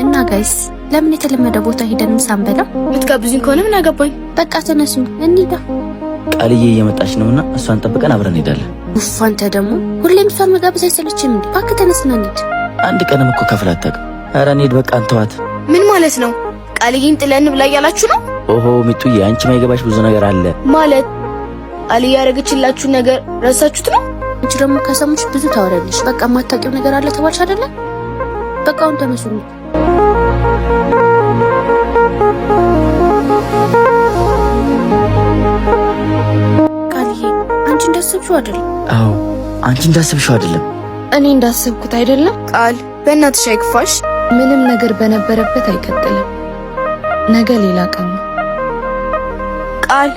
እና ጋይስ ለምን የተለመደ ቦታ ሄደን ሳንበላ ምትጋብዙኝ ከሆነ ምን አገባኝ? በቃ ተነሱ እንሂዳ። ቃልዬ እየመጣች ነውና እሷን ጠብቀን አብረን እንሄዳለን። ኡፍ አንተ ደግሞ ሁሌም እሷን መጋበዝ አይሰለችም እንዴ? እባክህ ተነስና እንሂድ። አንድ ቀንም እኮ ከፍላ አታውቅም። ኧረ እንሂድ በቃ አንተዋት። ምን ማለት ነው? ቃልዬን ጥለን ብላ እያላችሁ ነው? ኦሆ ሚጡዬ አንቺ ማይገባሽ ብዙ ነገር አለ ማለት ቃልዬ ያደረገችላችሁ ነገር ረሳችሁት ነው? አንቺ ደግሞ ከሰሙሽ ብዙ ታወራለሽ። በቃ ማታውቂው ነገር አለ ተባልሽ አይደለ? በቃ አሁን ተነሱ። ቃልዬ አንቺ እንዳሰብሽው አይደለም። አዎ አንቺ እንዳሰብሽው አይደለም። እኔ እንዳሰብኩት አይደለም። ቃል በእናትሽ አይክፋሽ። ምንም ነገር በነበረበት አይቀጥልም። ነገ ሌላ ቀን ነው። ቃል